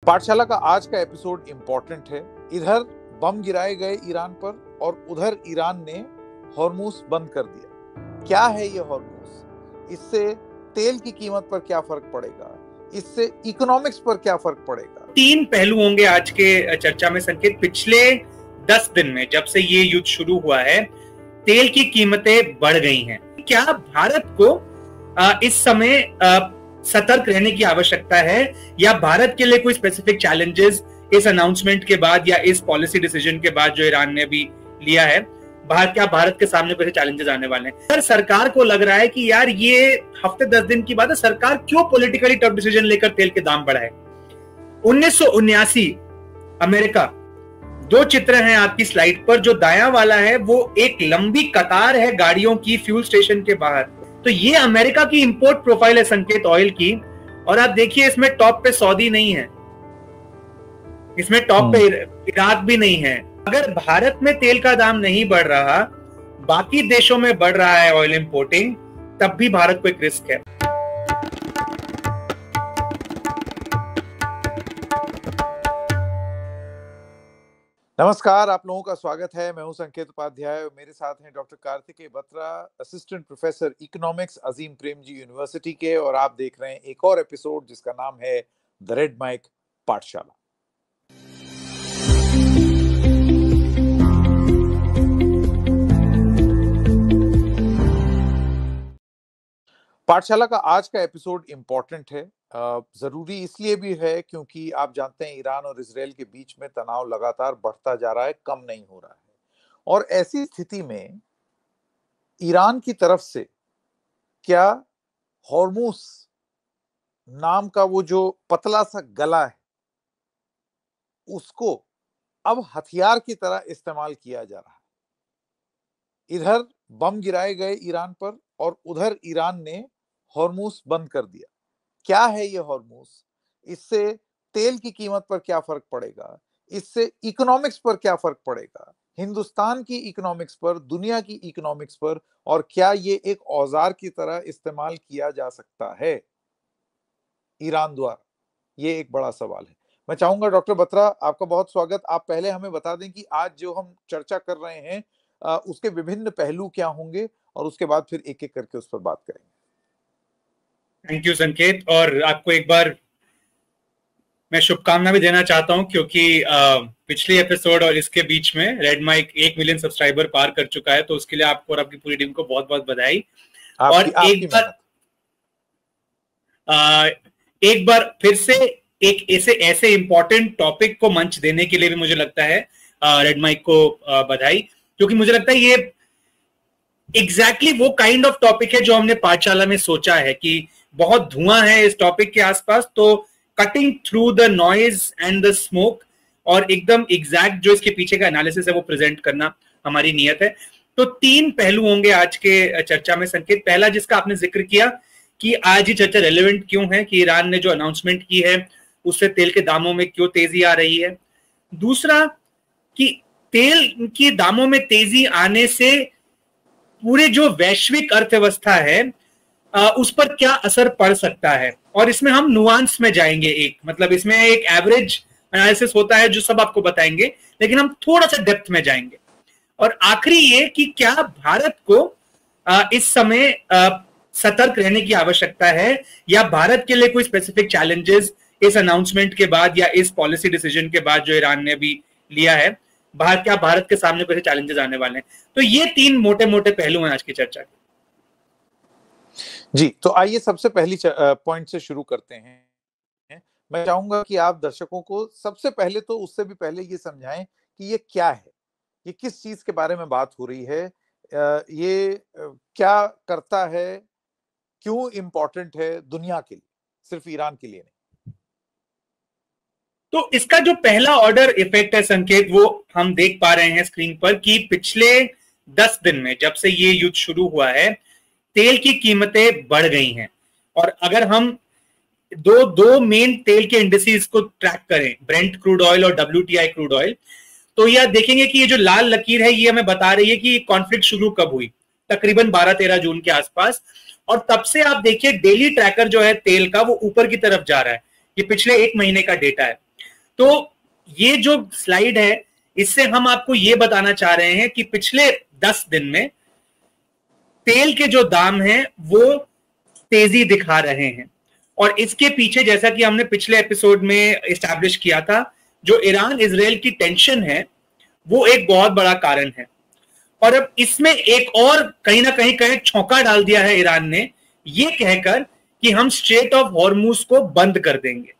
पाठशाला का आज का एपिसोड इम्पोर्टेंट है। इधर बम गिराए गए ईरान पर और उधर ईरान ने हॉर्मूज बंद कर दिया। क्या है ये हॉर्मूज? इससे तेल की कीमत पर क्या फर्क पड़ेगा? इससे इकोनॉमिक्स पर क्या फर्क पड़ेगा? तीन पहलू होंगे आज के चर्चा में संकेत। पिछले 10 दिन में जब से ये युद्ध शुरू हुआ है, तेल की कीमतें बढ़ गई हैं। क्या भारत को इस समय सतर्क रहने की आवश्यकता है, या भारत के लिए कोई स्पेसिफिक चैलेंजेस इस अनाउंसमेंट के बाद या इस पॉलिसी डिसीजन के बाद जो ईरान ने अभी लिया है, क्या भारत के सामने कोई चैलेंजेस आने वाले हैं? सर, सरकार को लग रहा है कि यार ये हफ्ते 10 दिन की बात है, सरकार क्यों पॉलिटिकली टफ डिसीजन लेकर तेल के दाम बढ़ाए। 1979 अमेरिका, दो चित्र हैं आपकी स्लाइड पर। जो दायां वाला है वो एक लंबी कतार है गाड़ियों की फ्यूल स्टेशन के बाहर। तो ये अमेरिका की इंपोर्ट प्रोफाइल है संकेत ऑयल की। और आप देखिए, इसमें टॉप पे सऊदी नहीं है, इसमें टॉप पे इराक भी नहीं है। अगर भारत में तेल का दाम नहीं बढ़ रहा, बाकी देशों में बढ़ रहा है ऑयल इंपोर्टिंग, तब भी भारत को एक रिस्क है। नमस्कार, आप लोगों का स्वागत है। मैं हूं संकेत उपाध्याय और मेरे साथ हैं doctor Kartikeya Batra, assistant professor economics, Azim Premji university के। और आप देख रहे हैं एक और एपिसोड जिसका नाम है द रेड माइक पाठशाला। पाठशाला का आज का एपिसोड इम्पोर्टेंट है। जरूरी इसलिए भी है क्योंकि आप जानते हैं ईरान और इजराइल के बीच में तनाव लगातार बढ़ता जा रहा है, कम नहीं हो रहा है। और ऐसी स्थिति में ईरान की तरफ से क्या हॉर्मूज नाम का वो जो पतला सा गला है, उसको अब हथियार की तरह इस्तेमाल किया जा रहा है। इधर बम गिराए गए ईरान पर और उधर ईरान ने हॉर्मूज बंद कर दिया। क्या है ये हॉर्मूज? इससे तेल की कीमत पर क्या फर्क पड़ेगा? इससे इकोनॉमिक्स पर क्या फर्क पड़ेगा? हिंदुस्तान की इकोनॉमिक्स पर, दुनिया की इकोनॉमिक्स पर, और क्या ये एक औजार की तरह इस्तेमाल किया जा सकता है ईरान द्वारा? ये एक बड़ा सवाल है। मैं चाहूंगा डॉक्टर बत्रा, आपका बहुत स्वागत। आप पहले हमें बता दें कि आज जो हम चर्चा कर रहे हैं उसके विभिन्न पहलू क्या होंगे, और उसके बाद फिर एक एक करके उस पर बात करेंगे। थैंक यू संकेत, और आपको एक बार मैं शुभकामना भी देना चाहता हूं, क्योंकि पिछले एपिसोड और इसके बीच में रेड माइक 1 मिलियन सब्सक्राइबर पार कर चुका है। तो उसके लिए आपको और आपकी पूरी टीम को बहुत बहुत बधाई। और एक बार फिर से एक ऐसे इंपॉर्टेंट टॉपिक को मंच देने के लिए भी मुझे लगता है रेड माइक को बधाई, क्योंकि मुझे लगता है ये एग्जैक्टली वो काइंड ऑफ टॉपिक है जो हमने पाठशाला में सोचा है कि बहुत धुआं है इस टॉपिक के आसपास, तो cutting through the noise and the smoke और एकदम एग्जैक्ट जो इसके पीछे का एनालिसिस है वो प्रेजेंट करना हमारी नियत है। तो 3 पहलू होंगे आज के चर्चा में संकेत। पहला, जिसका आपने जिक्र किया कि आज ही चर्चा रेलेवेंट क्यों है, कि ईरान ने जो अनाउंसमेंट की है उससे तेल के दामों में क्यों तेजी आ रही है। दूसरा, कि तेल के दामों में तेजी आने से पूरे जो वैश्विक अर्थव्यवस्था है उस पर क्या असर पड़ सकता है। और इसमें हम नुआंस में जाएंगे, मतलब इसमें एक एवरेज एनालिसिस होता है जो सब आपको बताएंगे, लेकिन हम थोड़ा सा डेप्थ में जाएंगे। और आखिरी ये कि क्या भारत को इस समय सतर्क रहने की आवश्यकता है, या भारत के लिए कोई स्पेसिफिक चैलेंजेस इस अनाउंसमेंट के बाद या इस पॉलिसी डिसीजन के बाद जो ईरान ने अभी लिया है, क्या भारत के सामने कोई चैलेंजेस आने वाले हैं। तो ये 3 मोटे मोटे पहलू हैं आज की चर्चा के। जी, तो आइए सबसे पहली पॉइंट से शुरू करते हैं। मैं चाहूंगा कि आप दर्शकों को सबसे पहले, तो उससे भी पहले ये समझाएं कि ये क्या है, ये किस चीज के बारे में बात हो रही है, ये क्या करता है, क्यों इंपॉर्टेंट है दुनिया के लिए, सिर्फ ईरान के लिए नहीं। तो इसका जो पहला ऑर्डर इफेक्ट है संकेत, वो हम देख पा रहे हैं स्क्रीन पर कि पिछले 10 दिन में जब से ये युद्ध शुरू हुआ है, तेल की कीमतें बढ़ गई हैं। और अगर हम दो मेन तेल के इंडिसेस को ट्रैक करें, ब्रेंट क्रूड ऑयल और WTI क्रूड ऑयल, तो यह देखेंगे कि ये जो लाल लकीर है ये हमें बता रही है कि कॉन्फ्लिक्ट शुरू कब हुई, तकरीबन 12-13 जून के आसपास। और तब से आप देखिए डेली ट्रैकर जो है तेल का, वो ऊपर की तरफ जा रहा है। ये पिछले 1 महीने का डेटा है। तो ये जो स्लाइड है, इससे हम आपको ये बताना चाह रहे हैं कि पिछले 10 दिन में तेल के जो दाम हैं वो तेजी दिखा रहे हैं, और इसके पीछे, जैसा कि हमने पिछले एपिसोड में एस्टैब्लिश किया था, जो ईरान इजराइल की टेंशन है वो एक बहुत बड़ा कारण है। और अब इसमें एक और कहीं ना कहीं छौंका डाल दिया है ईरान ने, ये कहकर कि हम स्ट्रेट ऑफ हॉर्मुज को बंद कर देंगे।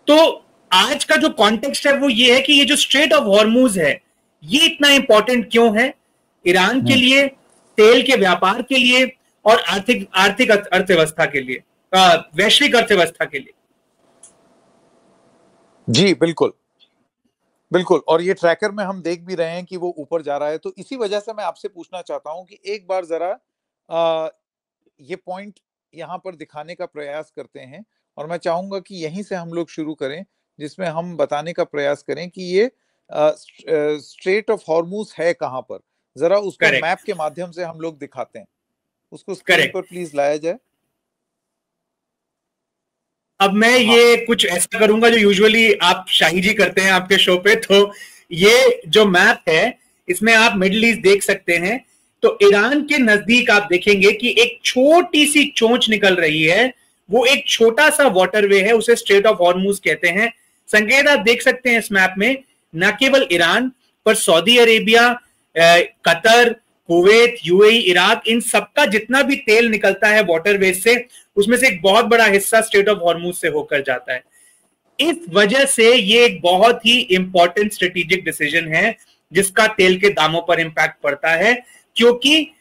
तो आज का जो कॉन्टेक्स्ट है वो ये है कि ये जो स्ट्रेट ऑफ हॉर्मुज है ये इतना इंपॉर्टेंट क्यों है ईरान के लिए, तेल के व्यापार के लिए और आर्थिक अर्थव्यवस्था के लिए, वैश्विक अर्थव्यवस्था के लिए। जी बिल्कुल बिल्कुल, और ये ट्रैकर में हम देख भी रहे हैं कि वो ऊपर जा रहा है। तो इसी वजह से मैं आपसे पूछना चाहता हूं कि एक बार जरा ये पॉइंट यहाँ पर दिखाने का प्रयास करते हैं, और मैं चाहूंगा कि यहीं से हम लोग शुरू करें, जिसमें हम बताने का प्रयास करें कि ये स्ट्रेट ऑफ हॉर्मुज है कहाँ पर। जरा उसको मैप के माध्यम से हम लोग दिखाते हैं, उसको स्क्रीन पर प्लीज लाया जाए। अब मैं ये कुछ ऐसा करूंगा जो यूजुअली आप शाही जी करते हैं आपके शो पे। तो ये जो मैप है इसमें आप मिडिल ईस्ट देख सकते हैं। तो ईरान के नजदीक आप देखेंगे कि एक छोटी सी चोंच निकल रही है, वो एक छोटा सा वाटरवे है, उसे स्ट्रेट ऑफ हॉर्मुज कहते हैं। संकेत आप देख सकते हैं इस मैप में, न केवल ईरान पर Saudi Arabia, Qatar, Kuwait, UAE, Iraq, इन सबका जितना भी तेल निकलता है वाटरवे से, उसमें से एक बहुत बड़ा हिस्सा स्ट्रेट ऑफ हॉर्मुज से होकर जाता है। इस वजह से ये एक बहुत ही इंपॉर्टेंट स्ट्रेटेजिक डिसीजन है जिसका तेल के दामों पर इंपैक्ट पड़ता है, क्योंकि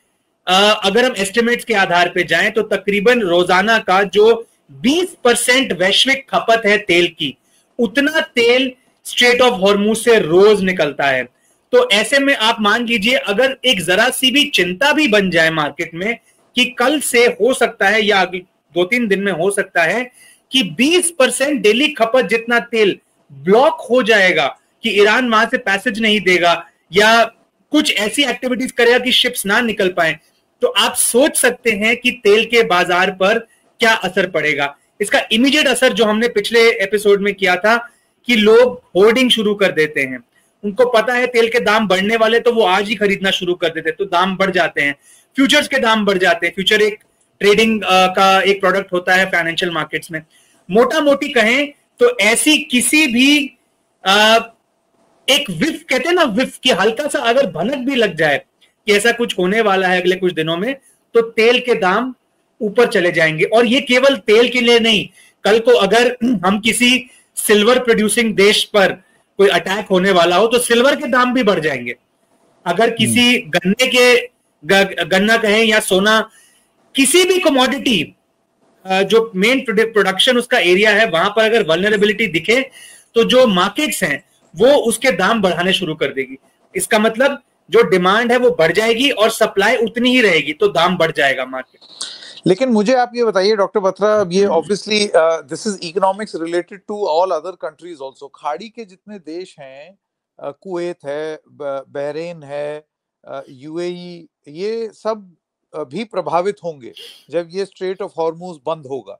अगर हम एस्टिमेट्स के आधार पे जाएं तो तकरीबन रोजाना का जो 20% वैश्विक खपत है तेल की, उतना तेल स्ट्रेट ऑफ हॉर्मुज से रोज निकलता है। तो ऐसे में आप मान लीजिए अगर एक जरा सी भी चिंता भी बन जाए मार्केट में कि कल से हो सकता है या 2-3 दिन में हो सकता है कि 20% डेली खपत जितना तेल ब्लॉक हो जाएगा, कि ईरान वहां से पैसेज नहीं देगा या कुछ ऐसी एक्टिविटीज करेगा कि शिप्स ना निकल पाए, तो आप सोच सकते हैं कि तेल के बाजार पर क्या असर पड़ेगा। इसका इमीडिएट असर जो हमने पिछले एपिसोड में किया था कि लोग होर्डिंग शुरू कर देते हैं, उनको पता है तेल के दाम बढ़ने वाले, तो वो आज ही खरीदना शुरू कर देते हैं, तो दाम बढ़ जाते हैं। फ्यूचर्स के दाम बढ़ जाते हैं। फ्यूचर एक ट्रेडिंग का एक प्रोडक्ट होता है फाइनेंशियल मार्केट्स में। मोटा मोटी कहें तो ऐसी किसी भी एक विफ कहते हैं ना, विफ की हल्का सा अगर भनक भी लग जाए कि ऐसा कुछ होने वाला है अगले कुछ दिनों में, तो तेल के दाम ऊपर चले जाएंगे। और ये केवल तेल के लिए नहीं, कल को अगर हम किसी सिल्वर प्रोड्यूसिंग देश पर कोई अटैक होने वाला हो तो सिल्वर के दाम भी बढ़ जाएंगे। अगर किसी गन्ना कहें या सोना, किसी भी कमोडिटी जो मेन प्रोडक्शन उसका एरिया है, वहां पर अगर वल्नरेबिलिटी दिखे तो जो मार्केट्स हैं वो उसके दाम बढ़ाने शुरू कर देगी। इसका मतलब जो डिमांड है वो बढ़ जाएगी और सप्लाई उतनी ही रहेगी, तो दाम बढ़ जाएगा मार्केट। लेकिन मुझे आप ये बताइए डॉक्टर बत्रा, ये obviously this is economics related to all other countries also. खाड़ी के जितने देश हैं, कुवैत है, बहरीन है, यूएई, ये सब भी प्रभावित होंगे जब ये स्ट्रेट ऑफ हॉर्मुज बंद होगा,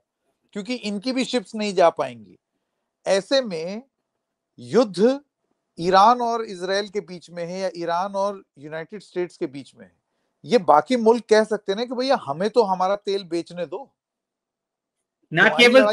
क्योंकि इनकी भी शिप्स नहीं जा पाएंगी। ऐसे में युद्ध ईरान और इजराइल के बीच में है या ईरान और यूनाइटेड स्टेट्स के बीच में है, ये बाकी मुल्क कह सकते हैं कि भैया हमें तो हमारा तेल बेचने दो। ना केवल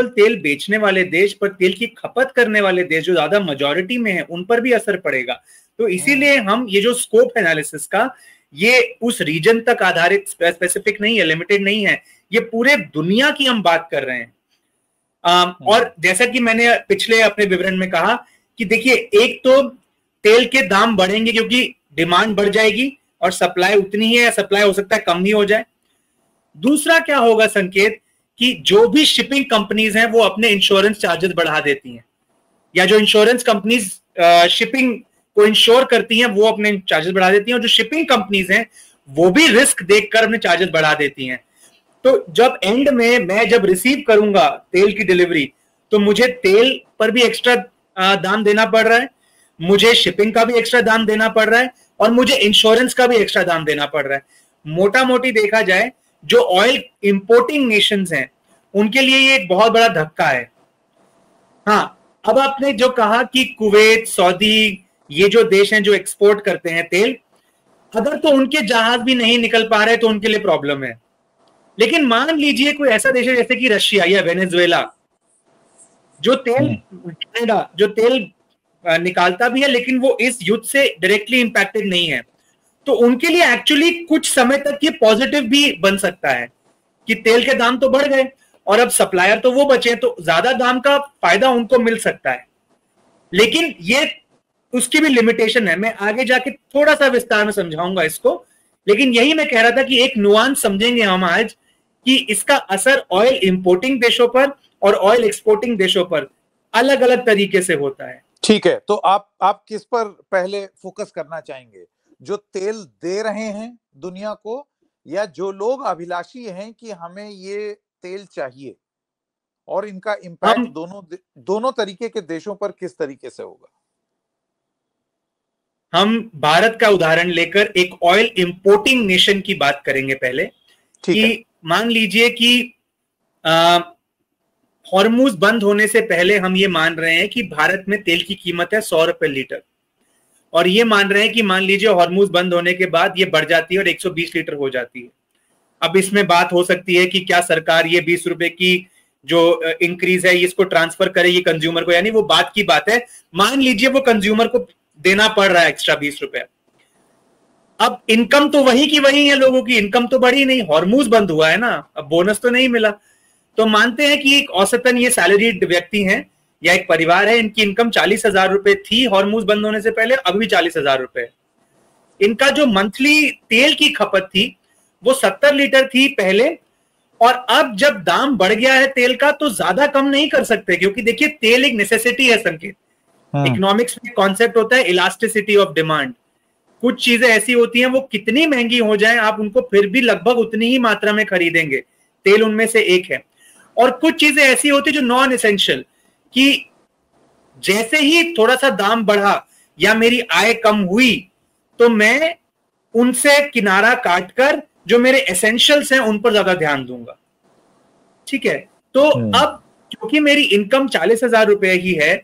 तेल बेचने वाले देश, पर तेल की खपत करने वाले देश जो ज्यादा मेजॉरिटी में है, उन पर भी असर पड़ेगा। तो इसीलिए हम ये जो स्कोप एनालिसिस का, ये उस रीजन तक आधारित स्पेसिफिक नहीं है, लिमिटेड नहीं है, ये पूरे दुनिया की हम बात कर रहे हैं। और जैसा कि मैंने पिछले अपने विवरण में कहा कि देखिए, एक तो तेल के दाम बढ़ेंगे क्योंकि डिमांड बढ़ जाएगी और सप्लाई उतनी ही है, सप्लाई हो सकता है कम ही हो जाए। दूसरा क्या होगा संकेत, कि जो भी शिपिंग कंपनीज हैं वो अपने इंश्योरेंस चार्जेस बढ़ा देती हैं, या जो इंश्योरेंस कंपनीज शिपिंग को इंश्योर करती हैं वो अपने चार्जेस बढ़ा देती हैं, और जो शिपिंग कंपनीज हैं वो भी रिस्क देखकर अपने चार्जेस बढ़ा देती हैं। तो जब एंड में मैं जब रिसीव करूंगा तेल की डिलीवरी, तो मुझे तेल पर भी एक्स्ट्रा दाम देना पड़ रहा है, मुझे शिपिंग का भी एक्स्ट्रा दाम देना पड़ रहा है, और मुझे इंश्योरेंस का भी एक्स्ट्रा दाम देना पड़ रहा है। मोटा मोटी देखा जाए, जो ऑयल इंपोर्टिंग नेशंस हैं उनके लिए ये एक बहुत बड़ा धक्का है। हाँ, अब आपने जो कहा कि कुवैत, सऊदी, ये जो देश हैं जो एक्सपोर्ट करते हैं तेल, अगर तो उनके जहाज भी नहीं निकल पा रहे तो उनके लिए प्रॉब्लम है। लेकिन मान लीजिए कोई ऐसा देश है जैसे कि रशिया या वेनेजुएला, जो तेल, कनाडा, जो तेल निकालता भी है लेकिन वो इस युद्ध से डायरेक्टली इंपैक्टेड नहीं है, तो उनके लिए एक्चुअली कुछ समय तक ये पॉजिटिव भी बन सकता है कि तेल के दाम तो बढ़ गए और अब सप्लायर तो वो बचे, तो ज्यादा दाम का फायदा उनको मिल सकता है। लेकिन ये उसकी भी लिमिटेशन है, मैं आगे जाके थोड़ा सा विस्तार में समझाऊंगा इसको। लेकिन यही मैं कह रहा था कि एक नुआंस समझेंगे हम आज कि इसका असर ऑयल इंपोर्टिंग देशों पर और ऑयल एक्सपोर्टिंग देशों पर अलग अलग तरीके से होता है। ठीक है, तो आप किस पर पहले फोकस करना चाहेंगे, जो तेल दे रहे हैं दुनिया को, या जो लोग अभिलाषी हैं कि हमें ये तेल चाहिए, और इनका इम्पैक्ट दोनों तरीके के देशों पर किस तरीके से होगा? हम भारत का उदाहरण लेकर एक ऑयल इंपोर्टिंग नेशन की बात करेंगे पहले। कि मान लीजिए कि हॉर्मुज बंद होने से पहले हम ये मान रहे हैं कि भारत में तेल की कीमत है 100 रुपए लीटर, और ये मान रहे हैं कि मान लीजिए हॉर्मुज बंद होने के बाद ये बढ़ जाती है और 120 लीटर हो जाती है। अब इसमें बात हो सकती है कि क्या सरकार ये 20 रुपए की जो इंक्रीज है इसको ट्रांसफर करेगी कंज्यूमर को, यानी वो बात की बात है। मान लीजिए वो कंज्यूमर को देना पड़ रहा है एक्स्ट्रा 20 रुपए। अब इनकम तो वही की वही है, लोगों की इनकम तो बढ़ी नहीं, हॉर्मुज बंद हुआ है ना, अब बोनस तो नहीं मिला। तो मानते हैं कि एक औसतन ये सैलरीड व्यक्ति हैं या एक परिवार है, इनकी इनकम 40,000 रुपए थी हॉर्मुज बंद होने से पहले, अब भी 40,000 रुपए। इनका जो मंथली तेल की खपत थी वो 70 लीटर थी पहले, और अब जब दाम बढ़ गया है तेल का तो ज्यादा कम नहीं कर सकते, क्योंकि देखिए तेल एक नेसेसिटी है संकेत। इकोनॉमिक्स में कॉन्सेप्ट होता है इलास्टिसिटी ऑफ डिमांड। कुछ चीजें ऐसी होती हैं वो कितनी महंगी हो जाए आप उनको फिर भी लगभग उतनी ही मात्रा में खरीदेंगे, तेल उनमें से एक है। और कुछ चीजें ऐसी होती है जो नॉन एसेंशियल, कि जैसे ही थोड़ा सा दाम बढ़ा या मेरी आय कम हुई तो मैं उनसे किनारा काटकर जो मेरे एसेंशियल्स हैं उन पर ज्यादा ध्यान दूंगा। ठीक है, तो अब क्योंकि मेरी इनकम 40,000 रुपए ही है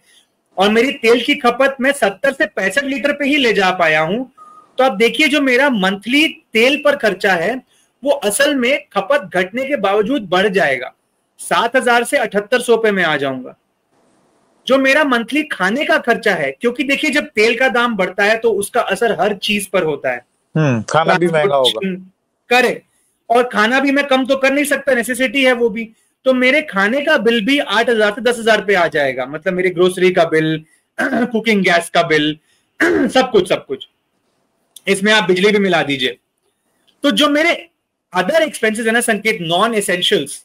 और मेरी तेल की खपत मैं 70 से 65 लीटर पे ही ले जा पाया हूं, तो अब देखिए जो मेरा मंथली तेल पर खर्चा है वो असल में खपत घटने के बावजूद बढ़ जाएगा, 7,000 से 7,800 पे मैं आ जाऊंगा। जो मेरा मंथली खाने का खर्चा है, क्योंकि देखिए जब तेल का दाम बढ़ता है तो उसका असर हर चीज पर होता है, खाना भी महंगा होगा, करे, और खाना भी मैं कम तो कर नहीं सकता, नेसेसिटी है वो भी। तो मेरे खाने का बिल भी 8,000 से 10,000 पे आ जाएगा, मतलब मेरी ग्रोसरी का बिल, कुकिंग गैस का बिल, सब कुछ इसमें आप बिजली भी मिला दीजिए। तो जो मेरे अदर एक्सपेंसेस है ना संकेत, नॉन एसेंशियल्स,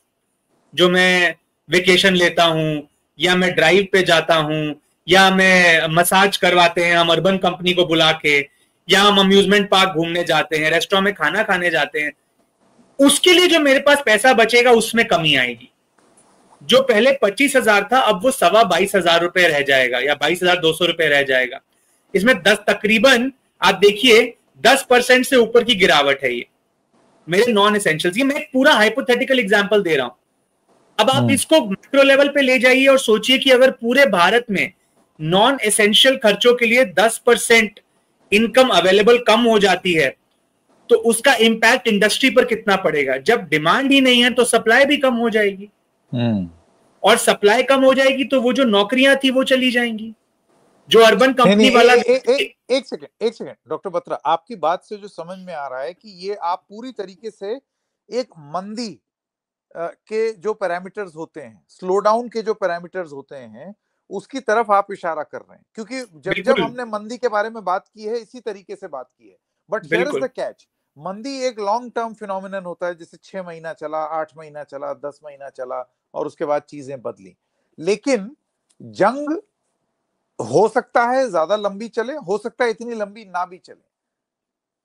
जो मैं वेकेशन लेता हूं या मैं ड्राइव पे जाता हूं या मैं मसाज करवाते हैं हम अर्बन कंपनी को बुला के, या हम अम्यूजमेंट पार्क घूमने जाते हैं, रेस्टोरेंट में खाना खाने जाते हैं, उसके लिए जो मेरे पास पैसा बचेगा उसमें कमी आएगी। जो पहले 25,000 था अब वो 22,500 रुपए रह जाएगा या 22,200 रुपए रह जाएगा। इसमें 10 तकरीबन आप देखिए 10% से ऊपर की गिरावट है ये मेरे नॉन एसेंशियल्स। ये मैं एक पूरा हाइपोथेटिकल एग्जांपल दे रहा हूं। अब आप इसको मैक्रो लेवल पे ले जाइए और सोचिए कि अगर पूरे भारत में नॉन एसेंशियल खर्चों के लिए 10% इनकम अवेलेबल कम हो जाती है तो उसका इंपैक्ट इंडस्ट्री पर कितना पड़ेगा। जब डिमांड ही नहीं है तो सप्लाई भी कम हो जाएगी, और सप्लाई कम हो जाएगी तो वो जो नौकरियां थी वो चली जाएंगी। जो अर्बन कंपनी वाला एक सेकंड डॉक्टर बत्रा, आपकी बात से जो समझ में आ रहा है कि ये आप पूरी तरीके से एक मंदी के जो पैरामीटर्स होते हैं, स्लो डाउन के जो पैरामीटर्स होते हैं, उसकी तरफ आप इशारा कर रहे हैं, क्योंकि जब हमने मंदी के बारे में बात की है इसी तरीके से बात की है। But here is the catch, मंदी एक लॉन्ग टर्म फिनोमिनन होता है, जैसे 6 महीना चला, 8 महीना चला, 10 महीना चला और उसके बाद चीजें बदली। लेकिन जंग हो सकता है ज्यादा लंबी चले, हो सकता है इतनी लंबी ना भी चले।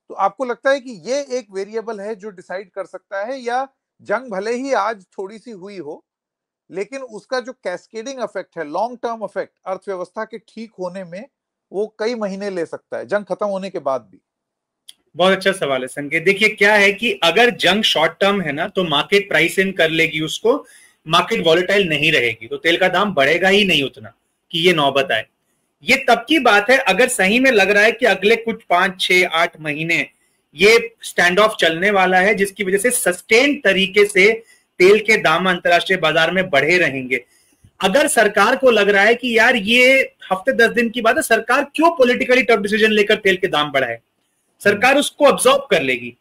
तो आपको लगता है कि ये एक वेरिएबल है जो डिसाइड कर सकता है, या जंग भले ही आज थोड़ी सी हुई हो लेकिन उसका जो कैस्केडिंग इफेक्ट है, लॉन्ग टर्म इफेक्ट अर्थव्यवस्था के ठीक होने में, वो कई महीने ले सकता है जंग खत्म होने के बाद भी? बहुत अच्छा सवाल है संकेत। देखिए क्या है कि अगर जंग शॉर्ट टर्म है ना तो मार्केट प्राइस इन कर लेगी उसको, मार्केट वॉलेटाइल नहीं रहेगी, तो तेल का दाम बढ़ेगा ही नहीं उतना कि ये नौबत आए। ये तब की बात है अगर सही में लग रहा है कि अगले कुछ 5, 6, 8 महीने ये स्टैंड ऑफ चलने वाला है, जिसकी वजह से सस्टेन तरीके से तेल के दाम अंतरराष्ट्रीय बाजार में बढ़े रहेंगे। अगर सरकार को लग रहा है कि यार ये हफ्ते 10 दिन की बात है, सरकार क्यों पॉलिटिकली टफ डिसीजन लेकर तेल के दाम बढ़ाए, सरकार उसको अब्सॉर्ब कर लेगी।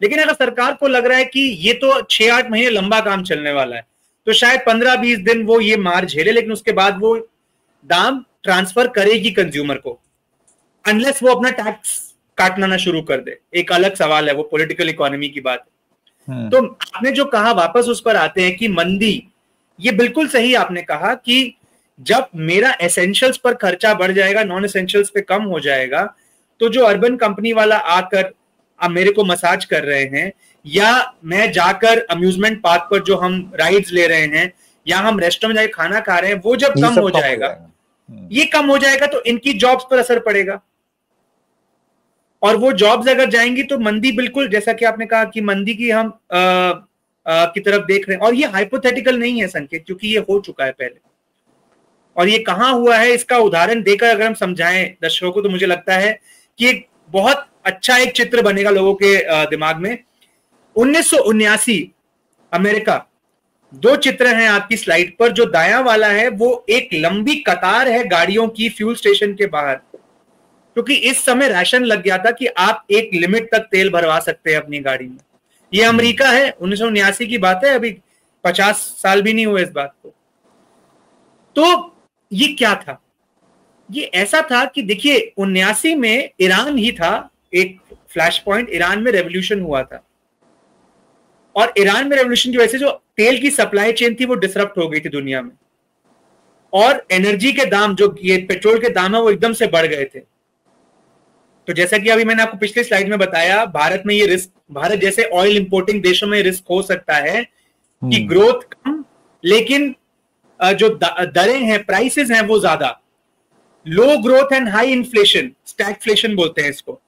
लेकिन अगर सरकार को लग रहा है कि ये तो 6-8 महीने लंबा काम चलने वाला है, तो शायद 15-20 दिन वो ये मार झेले, लेकिन उसके बाद वो दाम ट्रांसफर करेगी कंज्यूमर को, अनलेस वो अपना टैक्स काटना ना शुरू कर दे। एक अलग सवाल है, वो पॉलिटिकल इकोनॉमी की बात है। तो आपने जो कहा, वापस उस पर आते हैं कि मंदी, ये बिल्कुल सही आपने कहा कि जब मेरा एसेंशियल्स पर खर्चा बढ़ जाएगा, नॉन एसेंशियल्स पे कम हो जाएगा, तो जो अर्बन कंपनी वाला आकर अब मेरे को मसाज कर रहे हैं, या मैं जाकर अम्यूजमेंट पार्क पर जो हम राइड्स ले रहे हैं, या हम रेस्टोरेंट में जाकर खाना खा रहे हैं, वो जब कम हो जाएगा, ये कम हो जाएगा तो इनकी जॉब्स पर असर पड़ेगा। और वो जॉब्स अगर जाएंगी तो मंदी, बिल्कुल जैसा कि आपने कहा कि मंदी की हम की तरफ देख रहे हैं। और ये हाइपोथेटिकल नहीं है संकेत, क्योंकि ये हो चुका है पहले। और ये कहां हुआ है, इसका उदाहरण देकर अगर हम समझाएं दर्शकों को, तो मुझे लगता है कि एक बहुत अच्छा एक चित्र बनेगा लोगों के दिमाग में। 1979 अमेरिका, 2 चित्र हैं आपकी स्लाइड पर। जो दायां वाला है वो एक लंबी कतार है गाड़ियों की फ्यूल स्टेशन के बाहर, क्योंकि इस समय राशन लग गया था कि आप एक लिमिट तक तेल भरवा सकते हैं अपनी गाड़ी में। ये अमेरिका है, 1979 की बात है, अभी 50 साल भी नहीं हुए इस बात को। तो ये क्या था? ये ऐसा था कि देखिए 79 में ईरान ही था एक फ्लैश पॉइंट, ईरान में रेवोल्यूशन हुआ था, और ईरान में रेवोल्यूशन की वजह से जो तेल की सप्लाई चेन थी वो डिसरप्ट हो गई थी दुनिया में, और एनर्जी के दाम, जो ये पेट्रोल के दाम है, वो एकदम से बढ़ गए थे। तो जैसा कि अभी मैंने आपको पिछले स्लाइड में बताया, भारत में ये रिस्क, भारत जैसे ऑयल इंपोर्टिंग देशों में रिस्क हो सकता है कि ग्रोथ कम, लेकिन जो दरें हैं, प्राइसेस हैं, वो ज्यादा। Low growth and high inflation, stagflation बोलते हैं इसको।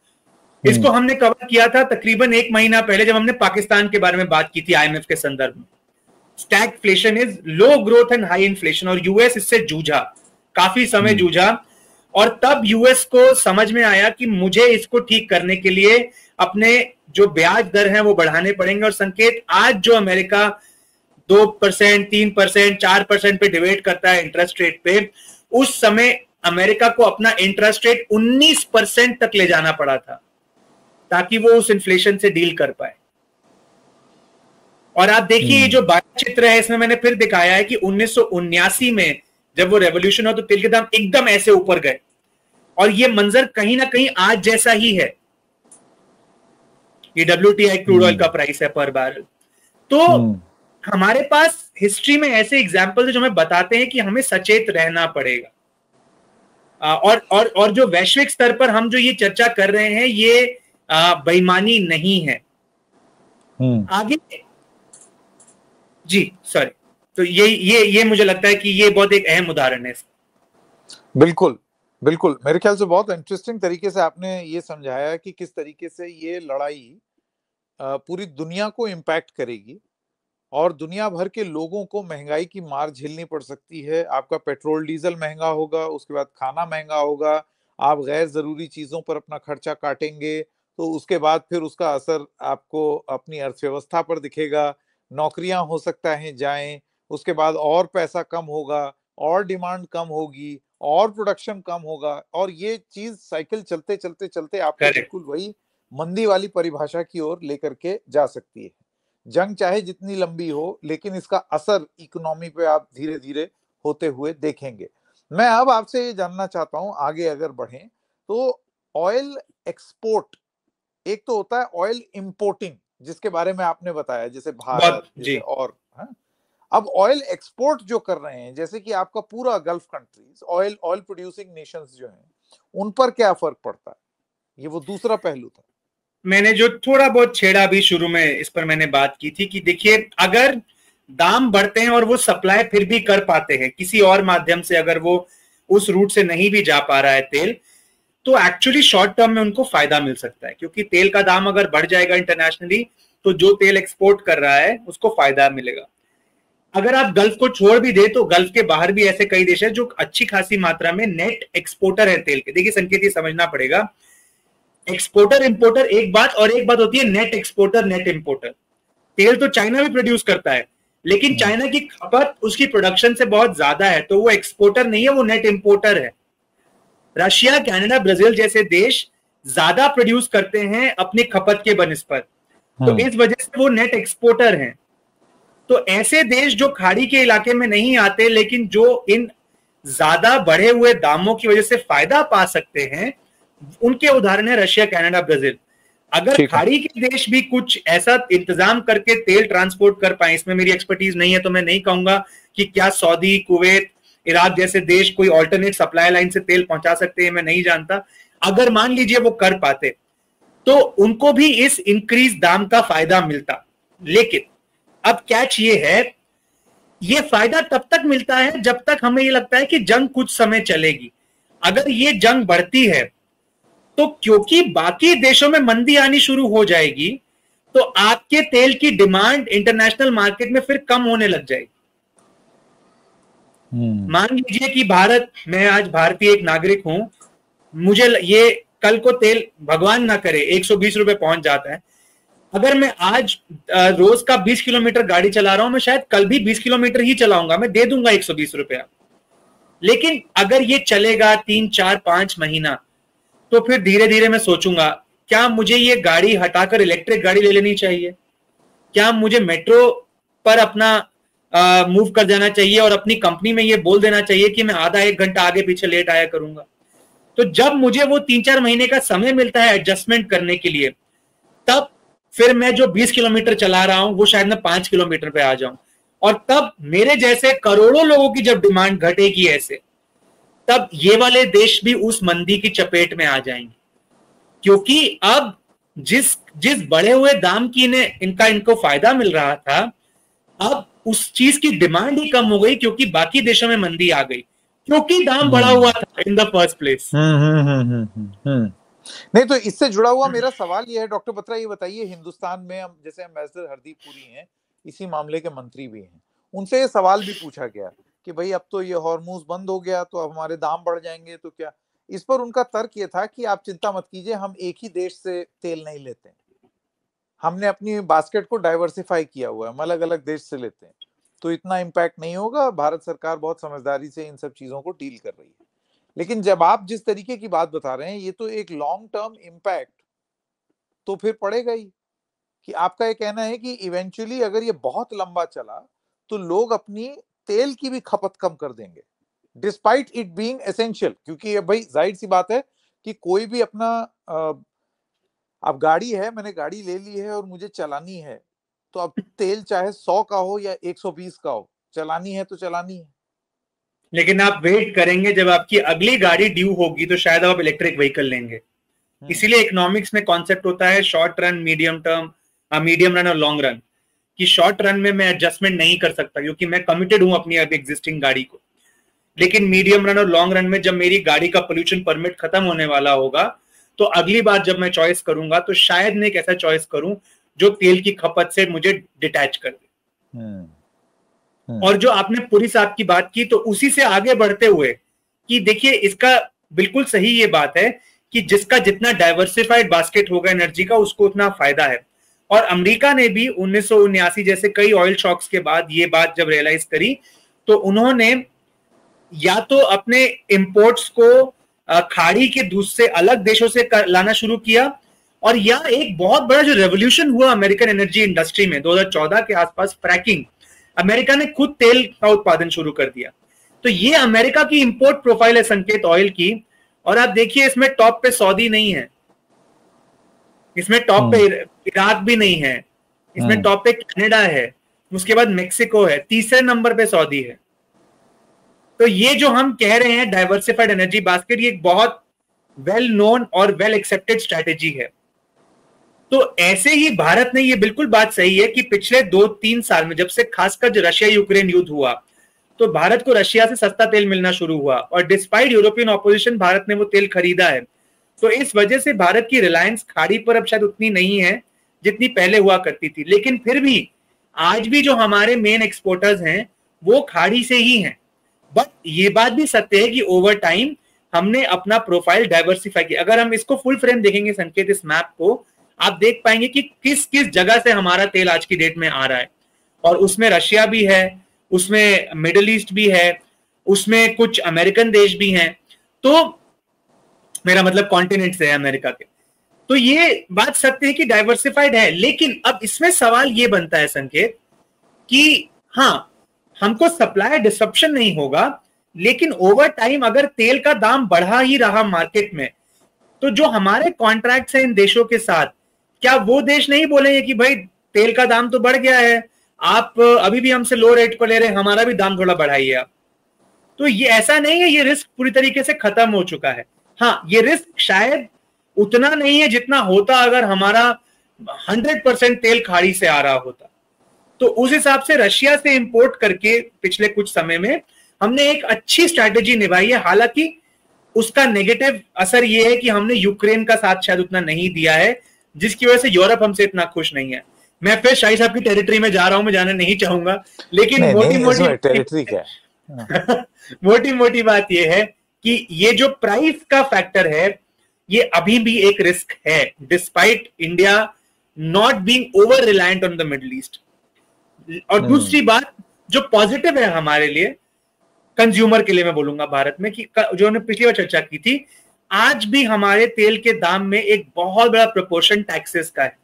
इसको हमने कवर किया था तकरीबन 1 महीना पहले, जब हमने पाकिस्तान के बारे में बात की थी आईएमएफ के संदर्भ में। Stagflation is low growth and high inflation, और यूएस इससे जूझा, काफी समय जूझा। और तब यूएस को समझ में आया कि मुझे इसको ठीक करने के लिए अपने जो ब्याज दर हैं वो बढ़ाने पड़ेंगे। और संकेत, आज जो अमेरिका 2%, 3%, 4% पे डिबेट करता है इंटरेस्ट रेट पे, उस समय अमेरिका को अपना इंटरेस्ट रेट 19% तक ले जाना पड़ा था ताकि वो उस इन्फ्लेशन से डील कर पाए। और आप देखिए ये जो बाया चित्र है, इसमें मैंने फिर दिखाया है कि 1979 में जब वो रेवोल्यूशन हुआ तो तेल के दाम एकदम ऐसे ऊपर गए, और ये मंजर कहीं ना कहीं आज जैसा ही है। ये WTI क्रूड ऑयल का प्राइस है पर बैरल। तो हमारे पास हिस्ट्री में ऐसे एग्जांपल्स जो हमें बताते हैं कि हमें सचेत रहना पड़ेगा। और जो वैश्विक स्तर पर हम जो ये चर्चा कर रहे हैं, ये बेईमानी नहीं है। आगे जी, सॉरी, तो ये मुझे लगता है कि ये बहुत एक अहम उदाहरण है इसका। बिल्कुल बिल्कुल, मेरे ख्याल से बहुत इंटरेस्टिंग तरीके से आपने ये समझाया कि किस तरीके से ये लड़ाई पूरी दुनिया को इम्पैक्ट करेगी, और दुनिया भर के लोगों को महंगाई की मार झेलनी पड़ सकती है। आपका पेट्रोल डीजल महंगा होगा, उसके बाद खाना महंगा होगा, आप गैर जरूरी चीजों पर अपना खर्चा काटेंगे, तो उसके बाद फिर उसका असर आपको अपनी अर्थव्यवस्था पर दिखेगा। नौकरियां हो सकता है जाएं, उसके बाद और पैसा कम होगा, और डिमांड कम होगी, और प्रोडक्शन कम होगा, और ये चीज साइकिल चलते चलते चलते आपको बिल्कुल वही मंदी वाली परिभाषा की ओर लेकर के जा सकती है। जंग चाहे जितनी लंबी हो, लेकिन इसका असर इकोनॉमी पे आप धीरे धीरे होते हुए देखेंगे। मैं अब आपसे ये जानना चाहता हूं, आगे अगर बढ़ें तो ऑयल एक्सपोर्ट, एक तो होता है ऑयल इंपोर्टिंग जिसके बारे में आपने बताया, जैसे भारत जैसे, और अब ऑयल एक्सपोर्ट जो कर रहे हैं, जैसे कि आपका पूरा gulf countries, oil producing Nations जो हैं, उन पर क्या फर्क पड़ता है? ये वो दूसरा पहलू था। मैंने जो थोड़ा बहुत छेड़ा भी शुरू में, इस पर मैंने बात की थी कि देखिए, अगर दाम बढ़ते हैं और वो सप्लाई फिर भी कर पाते हैं किसी और माध्यम से, अगर वो उस रूट से नहीं भी जा पा रहा है तेल, तो एक्चुअली शॉर्ट टर्म में उनको फायदा मिल सकता है, क्योंकि तेल का दाम अगर बढ़ जाएगा इंटरनेशनली, तो जो तेल एक्सपोर्ट कर रहा है उसको फायदा मिलेगा। अगर आप गल्फ को छोड़ भी दे तो गल्फ के बाहर भी ऐसे कई देश हैं जो अच्छी खासी मात्रा में नेट एक्सपोर्टर है तेल के। देखिए संकेत, ये समझना पड़ेगा, एक्सपोर्टर इंपोर्टर एक बात, और एक बात होती है नेट एक्सपोर्टर नेट इंपोर्टर। तेल तो चाइना भी प्रोड्यूस करता है, लेकिन चाइना की खपत उसकी प्रोडक्शन से बहुत ज्यादा है, तो वो एक्सपोर्टर नहीं है, वो नेट इंपोर्टर है। रशिया, कनाडा, ब्राजील जैसे देश ज्यादा प्रोड्यूस करते हैं अपनी खपत के बनिस्बत, तो इस वजह से वो नेट एक्सपोर्टर हैं। तो ऐसे देश जो खाड़ी के इलाके में नहीं आते, लेकिन जो इन ज्यादा बढ़े हुए दामों की वजह से फायदा पा सकते हैं, उनके उदाहरण है रशिया, कनाडा, ब्राजील। अगर खाड़ी के देश भी कुछ ऐसा इंतजाम करके तेल ट्रांसपोर्ट कर पाए, इसमें मेरी एक्सपर्टीज नहीं है तो मैं नहीं कहूंगा कि क्या सऊदी, कुवैत, इराक जैसे देश कोई ऑल्टरनेट सप्लाई लाइन से तेल पहुंचा सकते हैं, मैं नहीं जानता। अगर मान लीजिए वो कर पाते तो उनको भी इस इंक्रीज दाम का फायदा मिलता। लेकिन अब कैच ये है, ये फायदा तब तक मिलता है जब तक हमें ये लगता है कि जंग कुछ समय चलेगी। अगर ये जंग बढ़ती है तो क्योंकि बाकी देशों में मंदी आनी शुरू हो जाएगी, तो आपके तेल की डिमांड इंटरनेशनल मार्केट में फिर कम होने लग जाएगी। मान लीजिए कि भारत, मैं आज भारतीय एक नागरिक हूं, मुझे ये कल को तेल भगवान ना करे 120 रुपए पहुंच जाता है, अगर मैं आज रोज का 20 किलोमीटर गाड़ी चला रहा हूं, मैं शायद कल भी 20 किलोमीटर ही चलाऊंगा, मैं दे दूंगा 120 रुपया। लेकिन अगर ये चलेगा 3, 4, 5 महीना, तो फिर धीरे धीरे मैं सोचूंगा क्या मुझे ये गाड़ी हटाकर इलेक्ट्रिक गाड़ी ले लेनी चाहिए, क्या मुझे मेट्रो पर अपना मूव कर जाना चाहिए और अपनी कंपनी में ये बोल देना चाहिए कि मैं आधा 1 घंटा आगे पीछे लेट आया करूंगा। तो जब मुझे वो 3-4 महीने का समय मिलता है एडजस्टमेंट करने के लिए, तब फिर मैं जो 20 किलोमीटर चला रहा हूं वो शायद मैं 5 किलोमीटर पे आ जाऊं, और तब मेरे जैसे करोड़ों लोगों की जब डिमांड घटेगी ऐसे, तब ये वाले देश भी उस मंदी की चपेट में आ जाएंगे। क्योंकि अब जिस बढ़े हुए दाम की इनको फायदा मिल रहा था, अब उस चीज की डिमांड ही कम हो गई, क्योंकि बाकी देशों में मंदी आ गई, क्योंकि दाम बढ़ा हुआ था इन द फर्स्ट प्लेस। नहीं, तो इससे जुड़ा हुआ मेरा सवाल ये है डॉक्टर बत्रा, ये बताइए, हिंदुस्तान में हम जैसे एम्बेसडर हरदीप पुरी हैं, इसी मामले के मंत्री भी हैं, उनसे ये सवाल भी पूछा गया कि भाई अब तो ये हॉर्मूज बंद हो गया तो अब हमारे दाम बढ़ जाएंगे, तो क्या? इस पर उनका तर्क ये था कि आप चिंता मत कीजिए, हम एक ही देश से तेल नहीं लेते, हमने अपनी बास्केट को डाइवर्सिफाई किया हुआ है, हम अलग अलग देश से लेते हैं, तो इतना इम्पैक्ट नहीं होगा, भारत सरकार बहुत समझदारी से इन सब चीजों को डील कर रही है। लेकिन जब आप जिस तरीके की बात बता रहे हैं, ये तो एक लॉन्ग टर्म इम्पैक्ट तो फिर पड़ेगा ही, कि आपका ये कहना है कि इवेंचुअली अगर ये बहुत लंबा चला तो लोग अपनी तेल की भी खपत कम कर देंगे, डिस्पाइट इट बीइंग एसेंशियल। क्योंकि भाई जाहिर सी बात है कि कोई भी अपना अब गाड़ी है, मैंने गाड़ी ले ली है और मुझे चलानी है, तो अब तेल चाहे 100 का हो या 120 का हो, चलानी है तो चलानी है। लेकिन आप वेट करेंगे, जब आपकी अगली गाड़ी ड्यू होगी तो शायद आप इलेक्ट्रिक व्हीकल लेंगे। इसीलिए इकोनॉमिक्स में कॉन्सेप्ट होता है short run, medium term, medium run और लॉन्ग रन। कि शॉर्ट रन में मैं एडजस्टमेंट नहीं कर सकता क्योंकि मैं कमिटेड हूं अपनी अब एग्जिस्टिंग गाड़ी को, लेकिन मीडियम रन और लॉन्ग रन में जब मेरी गाड़ी का पोल्यूशन परमिट खत्म होने वाला होगा, तो अगली बार जब मैं चॉइस करूंगा तो शायद मैं एक ऐसा चॉइस करूं जो तेल की खपत से मुझे डिटैच कर दे। और जो आपने पुरी साहब की बात की, तो उसी से आगे बढ़ते हुए कि देखिए इसका बिल्कुल सही ये बात है कि जिसका जितना डाइवर्सिफाइड बास्केट होगा एनर्जी का, उसको उतना फायदा है। और अमेरिका ने भी 1979 जैसे कई ऑयल शॉक्स के बाद ये बात जब रियलाइज करी, तो उन्होंने या तो अपने इंपोर्ट्स को खाड़ी के दूसरे अलग देशों से लाना शुरू किया, और या एक बहुत बड़ा जो रेवोल्यूशन हुआ अमेरिकन एनर्जी इंडस्ट्री में 2014 के आसपास, फ्रैकिंग, अमेरिका ने खुद तेल का उत्पादन शुरू कर दिया। तो ये अमेरिका की इंपोर्ट प्रोफाइल है संकेत ऑयल की। और आप देखिए इसमें टॉप पे सऊदी नहीं है, इसमें टॉप पे इराक भी नहीं है, इसमें टॉप पे कनाडा है, उसके बाद मेक्सिको है, तीसरे नंबर पे सऊदी है। तो ये जो हम कह रहे हैं डाइवर्सिफाइड एनर्जी बास्केट, ये एक बहुत वेल नोन और वेल एक्सेप्टेड स्ट्रैटेजी है। तो ऐसे ही भारत ने, ये बिल्कुल बात सही है कि पिछले 2-3 साल में जब से खासकर जो रशिया यूक्रेन युद्ध हुआ, तो भारत को रशिया से सस्ता तेल मिलना शुरू हुआ, और डिस्पाइट यूरोपियन ऑपोजिशन भारत ने वो तेल खरीदा है। तो इस वजह से भारत की रिलायंस खाड़ी पर अब शायद उतनी नहीं है जितनी पहले हुआ करती थी। लेकिन फिर भी आज भी जो हमारे मेन एक्सपोर्टर्स हैं वो खाड़ी से ही हैं। बट ये बात भी सत्य है कि ओवर टाइम हमने अपना प्रोफाइल डाइवर्सिफाई किया। अगर हम इसको फुल फ्रेम देखेंगे संकेत, इस मैप को, आप देख पाएंगे कि किस किस जगह से हमारा तेल आज की डेट में आ रहा है। और उसमें रशिया भी है, उसमें मिडिल ईस्ट भी है, उसमें कुछ अमेरिकन देश भी हैं, तो मेरा मतलब कॉन्टिनेंट से है अमेरिका के। तो ये बात सत्य है कि डाइवर्सिफाइड है। लेकिन अब इसमें सवाल ये बनता है संकेत कि हाँ, हमको सप्लाई डिसरप्शन नहीं होगा, लेकिन ओवर टाइम अगर तेल का दाम बढ़ा ही रहा मार्केट में, तो जो हमारे कॉन्ट्रैक्ट्स हैं इन देशों के साथ, क्या वो देश नहीं बोलेंगे कि भाई तेल का दाम तो बढ़ गया है, आप अभी भी हमसे लो रेट पर ले रहे हैं, हमारा भी दाम थोड़ा बढ़ाइए आप। तो ये ऐसा नहीं है, ये रिस्क पूरी तरीके से खत्म हो चुका है। हाँ, ये रिस्क शायद उतना नहीं है जितना होता अगर हमारा 100% तेल खाड़ी से आ रहा होता। तो उस हिसाब से रशिया से इंपोर्ट करके पिछले कुछ समय में हमने एक अच्छी स्ट्रैटेजी निभाई है। हालांकि उसका नेगेटिव असर यह है कि हमने यूक्रेन का साथ शायद उतना नहीं दिया है, जिसकी वजह से यूरोप हमसे इतना खुश नहीं है। मैं फिर शाही साहब की टेरिटरी में जा रहा हूं, मैं जाना नहीं चाहूंगा, लेकिन मोटी टेरिटरी क्या है मोटी मोटी बात यह है कि ये जो प्राइस का फैक्टर है, ये अभी भी एक रिस्क है, despite India not being over reliant on the middle east. और दूसरी बात जो पॉजिटिव है हमारे लिए, कंज्यूमर के लिए मैं बोलूंगा भारत में, कि जो हमने पिछली बार चर्चा की थी, आज भी हमारे तेल के दाम में एक बहुत बड़ा प्रोपोर्शन टैक्सेस का है।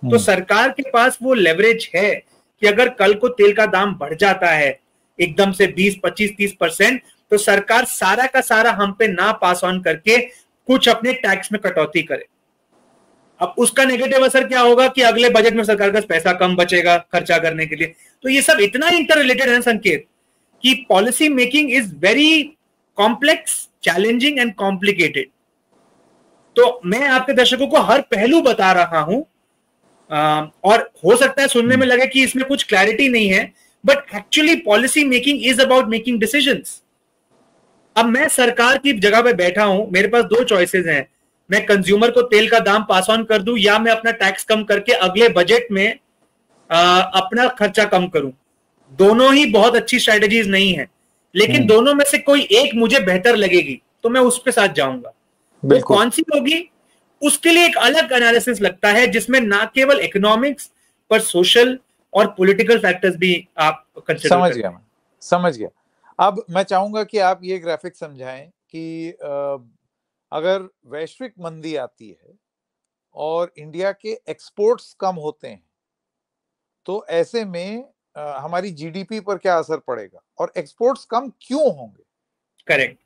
तो सरकार के पास वो लेवरेज है कि अगर कल को तेल का दाम बढ़ जाता है एकदम से 20, 25, 30%, तो सरकार सारा का सारा हम पे ना पास ऑन करके कुछ अपने टैक्स में कटौती करे। अब उसका नेगेटिव असर क्या होगा कि अगले बजट में सरकार का पैसा कम बचेगा खर्चा करने के लिए। तो ये सब इतना इंटर रिलेटेड है संकेत कि policy making is very complex, challenging and complicated. तो मैं आपके दर्शकों को हर पहलू बता रहा हूं, और हो सकता है सुनने में लगे कि इसमें कुछ क्लैरिटी नहीं है, but actually policy making is about making decisions. अब मैं सरकार की जगह पे बैठा हूं, मेरे पास दो चॉइसेस हैं, मैं कंज्यूमर को तेल का दाम पास ऑन कर दूं या मैं अपना टैक्स कम करके अगले बजट में अपना खर्चा कम करूं। दोनों ही बहुत अच्छी स्ट्रेटजीज नहीं है, लेकिन दोनों में से कोई एक मुझे बेहतर लगेगी तो मैं उसके साथ जाऊंगा। वो कौन सी होगी, उसके लिए एक अलग एनालिसिस लगता है, जिसमें ना केवल इकोनॉमिक्स पर सोशल और पॉलिटिकल फैक्टर्स भी आप कंसीडर समझ गया, मैं समझ गया। अब मैं चाहूंगा कि आप ये ग्राफिक समझाएं कि अगर वैश्विक मंदी आती है और इंडिया के एक्सपोर्ट्स कम होते हैं, तो ऐसे में हमारी जीडीपी पर क्या असर पड़ेगा और एक्सपोर्ट्स कम क्यों होंगे? करेक्ट।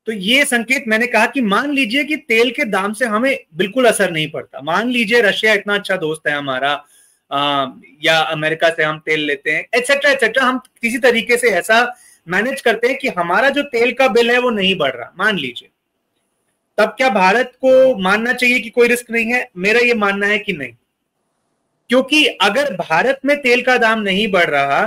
तो ये संकेत मैंने कहा कि मान लीजिए कि तेल के दाम से हमें बिल्कुल असर नहीं पड़ता, मान लीजिए रशिया इतना अच्छा दोस्त है हमारा, या अमेरिका से हम तेल लेते हैं, एटसेट्रा एटसेट्रा, हम किसी तरीके से ऐसा मैनेज करते हैं कि हमारा जो तेल का बिल है वो नहीं बढ़ रहा, मान लीजिए, तब क्या भारत को मानना चाहिए कि कोई रिस्क नहीं है? मेरा ये मानना है कि नहीं, क्योंकि अगर भारत में तेल का दाम नहीं बढ़ रहा,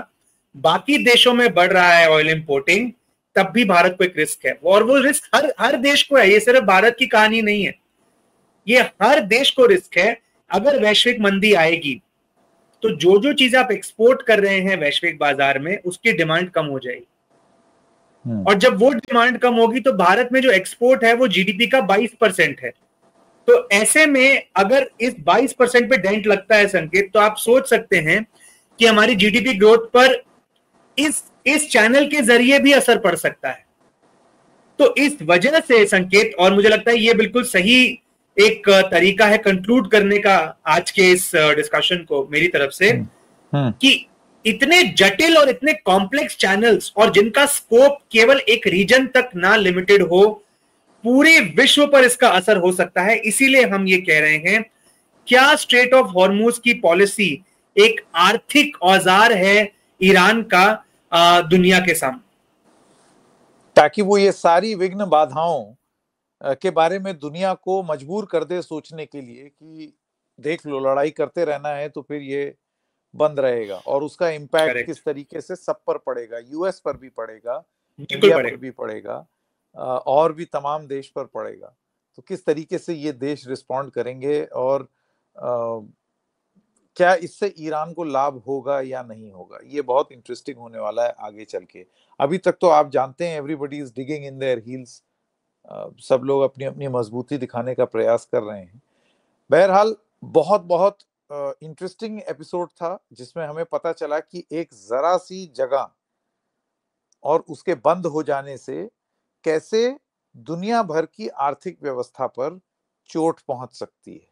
बाकी देशों में बढ़ रहा है ऑयल इंपोर्टिंग, तब भी भारत को एक रिस्क है, और वो रिस्क हर देश को है, ये सिर्फ भारत की कहानी नहीं है, ये हर देश को रिस्क है। अगर वैश्विक मंदी आएगी तो जो जो चीज आप एक्सपोर्ट कर रहे हैं वैश्विक बाजार में, उसकी डिमांड कम हो जाएगी, और जब वो डिमांड कम होगी तो भारत में जो एक्सपोर्ट है वो जीडीपी का 22% है। तो ऐसे में अगर इस 22% पे डेंट लगता है संकेत, तो आप सोच सकते हैं कि हमारी जीडीपी ग्रोथ पर इस चैनल के जरिए भी असर पड़ सकता है। तो इस वजह से संकेत, और मुझे लगता है ये बिल्कुल सही एक तरीका है कंक्लूड करने का आज के इस डिस्कशन को मेरी तरफ से, कि इतने जटिल और इतने कॉम्प्लेक्स चैनल्स, और जिनका स्कोप केवल एक रीजन तक ना लिमिटेड हो, पूरे विश्व पर इसका असर हो सकता है। इसीलिए हम ये कह रहे हैं, क्या स्ट्रेट ऑफ हॉर्मुज की पॉलिसी एक आर्थिक औजार है ईरान का दुनिया के सामने, ताकि वो ये सारी विघ्न बाधाओं के बारे में दुनिया को मजबूर कर दे सोचने के लिए कि देख लो, लड़ाई करते रहना है तो फिर ये बंद रहेगा, और उसका इम्पैक्ट किस तरीके से सब पर पड़ेगा, यूएस पर भी पड़ेगा, इंडिया पर भी पड़ेगा, और भी तमाम देश पर पड़ेगा। तो किस तरीके से ये देश रिस्पॉन्ड करेंगे, और क्या इससे ईरान को लाभ होगा या नहीं होगा, ये बहुत इंटरेस्टिंग होने वाला है आगे चल के। अभी तक तो आप जानते हैं everybody is digging in their heels, सब लोग अपनी अपनी मजबूती दिखाने का प्रयास कर रहे हैं। बहरहाल बहुत बहुत इंटरेस्टिंग एपिसोड था, जिसमें हमें पता चला कि एक जरा सी जगह और उसके बंद हो जाने से कैसे दुनिया भर की आर्थिक व्यवस्था पर चोट पहुंच सकती है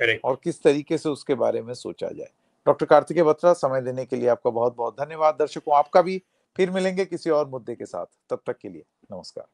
करेक्ट। और किस तरीके से उसके बारे में सोचा जाए। डॉक्टर कार्तिकेय बत्रा, समय देने के लिए आपका बहुत बहुत धन्यवाद। दर्शकों, आपका भी। फिर मिलेंगे किसी और मुद्दे के साथ, तब तक के लिए नमस्कार।